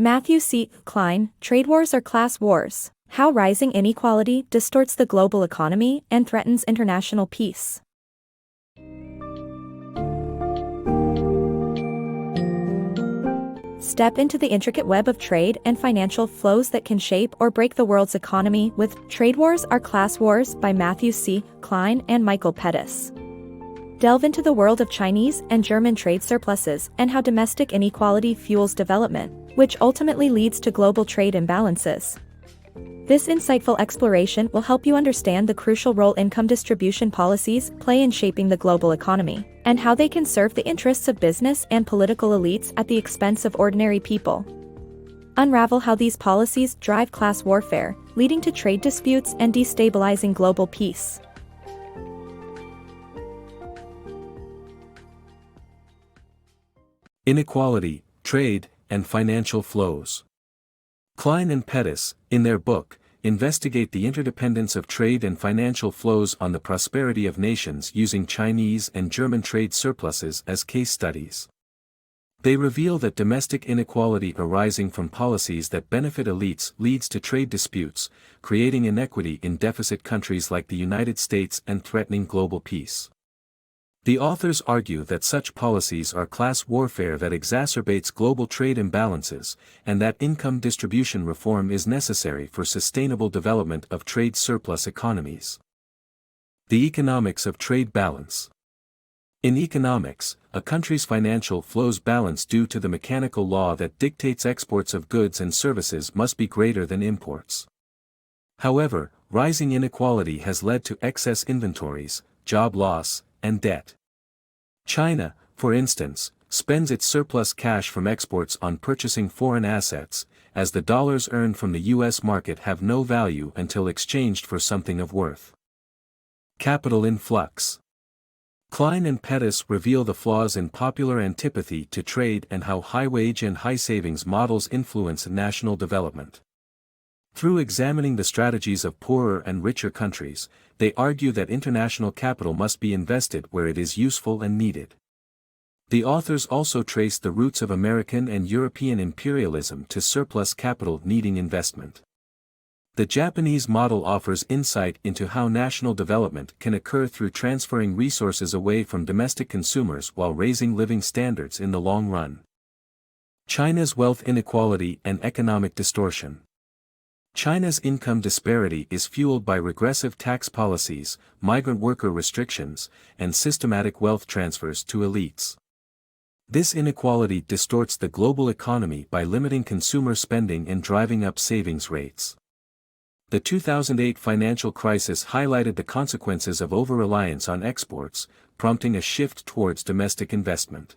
MatthewCKlein, Trade Wars are Class Wars: How Rising Inequality Distorts the Global Economy and Threatens International Peace. Step into the intricate web of trade and financial flows that can shape or break the world's economy with Trade Wars Are Class Wars by MatthewCKlein and Michael Pettis. Delve into the world of Chinese and German trade surpluses and how domestic inequality fuels development, which ultimately leads to global trade imbalances. This insightful exploration will help you understand the crucial role income distribution policies play in shaping the global economy, and how they can serve the interests of business and political elites at the expense of ordinary people. Unravel how these policies drive class warfare, leading to trade disputes and destabilizing global peace. Inequality, Trade, and Financial Flows. Klein and Pettis, in their book, investigate the interdependence of trade and financial flows on the prosperity of nations using Chinese and German trade surpluses as case studies. They reveal that domestic inequality arising from policies that benefit elites leads to trade disputes, creating inequity in deficit countries like the United States and threatening global peace. The authors argue that such policies are class warfare that exacerbates global trade imbalances, and that income distribution reform is necessary for sustainable development of trade surplus economies. The economics of trade balance. In economics, a country's financial flows balance due to the mechanical law that dictates exports of goods and services must be greater than imports. However, rising inequality has led to excess inventories, job loss, and debt. China, for instance, spends its surplus cash from exports on purchasing foreign assets, as the dollars earned from the U.S. market have no value until exchanged for something of worth. Capital in flux. Klein and Pettis reveal the flaws in popular antipathy to trade and how high-wage and high-savings models influence national development. Through examining the strategies of poorer and richer countries, they argue that international capital must be invested where it is useful and needed. The authors also trace the roots of American and European imperialism to surplus capital needing investment. The Japanese model offers insight into how national development can occur through transferring resources away from domestic consumers while raising living standards in the long run. China's wealth inequality and economic distortion. China's income disparity is fueled by regressive tax policies, migrant worker restrictions, and systematic wealth transfers to elites. This inequality distorts the global economy by limiting consumer spending and driving up savings rates. The 2008 financial crisis highlighted the consequences of over-reliance on exports, prompting a shift towards domestic investment.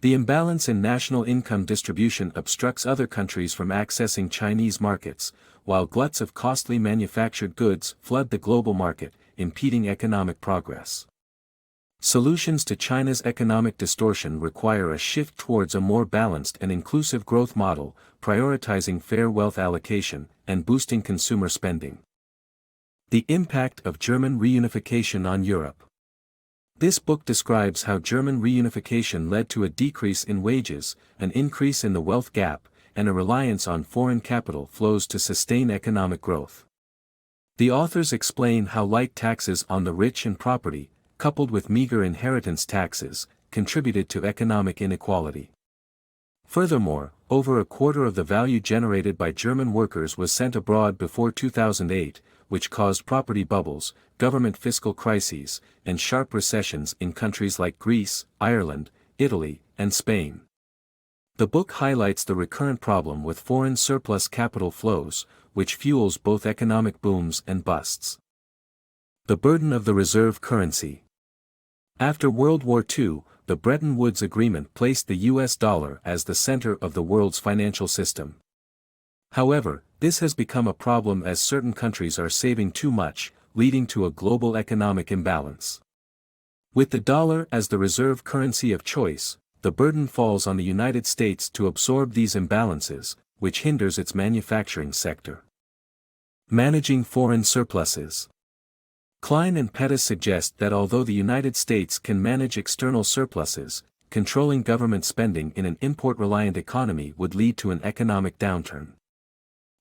The imbalance in national income distribution obstructs other countries from accessing Chinese markets, while gluts of costly manufactured goods flood the global market, impeding economic progress. Solutions to China's economic distortion require a shift towards a more balanced and inclusive growth model, prioritizing fair wealth allocation, and boosting consumer spending. The impact of German reunification on Europe. This book describes how German reunification led to a decrease in wages, an increase in the wealth gap, and a reliance on foreign capital flows to sustain economic growth. The authors explain how light taxes on the rich and property, coupled with meager inheritance taxes, contributed to economic inequality. Furthermore, over a quarter of the value generated by German workers was sent abroad before 2008, which caused property bubbles, government fiscal crises, and sharp recessions in countries like Greece, Ireland, Italy, and Spain. The book highlights the recurrent problem with foreign surplus capital flows, which fuels both economic booms and busts. The burden of the reserve currency. After World War II, the Bretton Woods Agreement placed the US dollar as the center of the world's financial system. However, this has become a problem as certain countries are saving too much, leading to a global economic imbalance. With the dollar as the reserve currency of choice, the burden falls on the United States to absorb these imbalances, which hinders its manufacturing sector. Managing foreign surpluses. Klein and Pettis suggest that although the United States can manage external surpluses, controlling government spending in an import-reliant economy would lead to an economic downturn.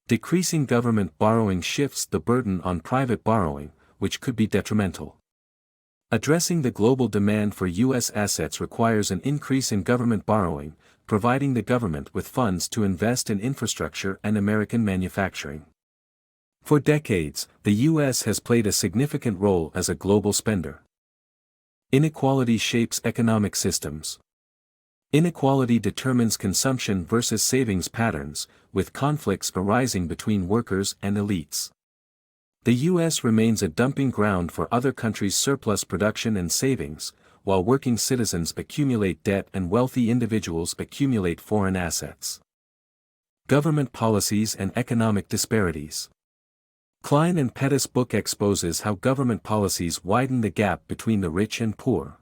Decreasing government borrowing shifts the burden on private borrowing, which could be detrimental. Addressing the global demand for U.S. assets requires an increase in government borrowing, providing the government with funds to invest in infrastructure and American manufacturing. For decades, the U.S. has played a significant role as a global spender. Inequality shapes economic systems. Inequality determines consumption versus savings patterns, with conflicts arising between workers and elites. The U.S. remains a dumping ground for other countries' surplus production and savings, while working citizens accumulate debt and wealthy individuals accumulate foreign assets. Government policies and economic disparities. Klein and Pettis' book exposes how government policies widen the gap between the rich and poor.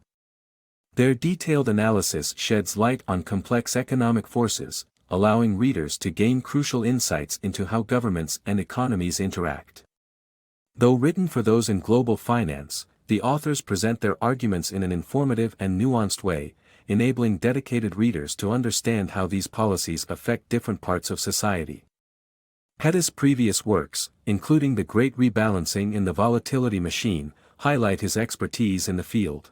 Their detailed analysis sheds light on complex economic forces, allowing readers to gain crucial insights into how governments and economies interact. Though written for those in global finance, the authors present their arguments in an informative and nuanced way, enabling dedicated readers to understand how these policies affect different parts of society. Pettis' previous works, including The Great Rebalancing and The Volatility Machine, highlight his expertise in the field.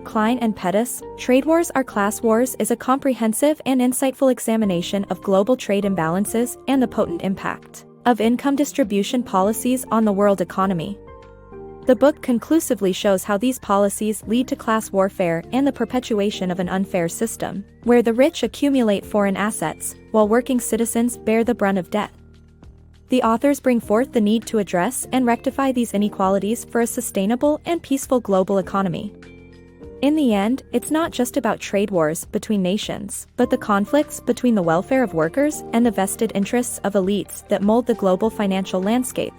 Klein and Pettis, Trade Wars Are Class Wars is a comprehensive and insightful examination of global trade imbalances and the potent impact of income distribution policies on the world economy. The book conclusively shows how these policies lead to class warfare and the perpetuation of an unfair system, where the rich accumulate foreign assets, while working citizens bear the brunt of debt. The authors bring forth the need to address and rectify these inequalities for a sustainable and peaceful global economy. In the end, it's not just about trade wars between nations, but the conflicts between the welfare of workers and the vested interests of elites that mold the global financial landscape.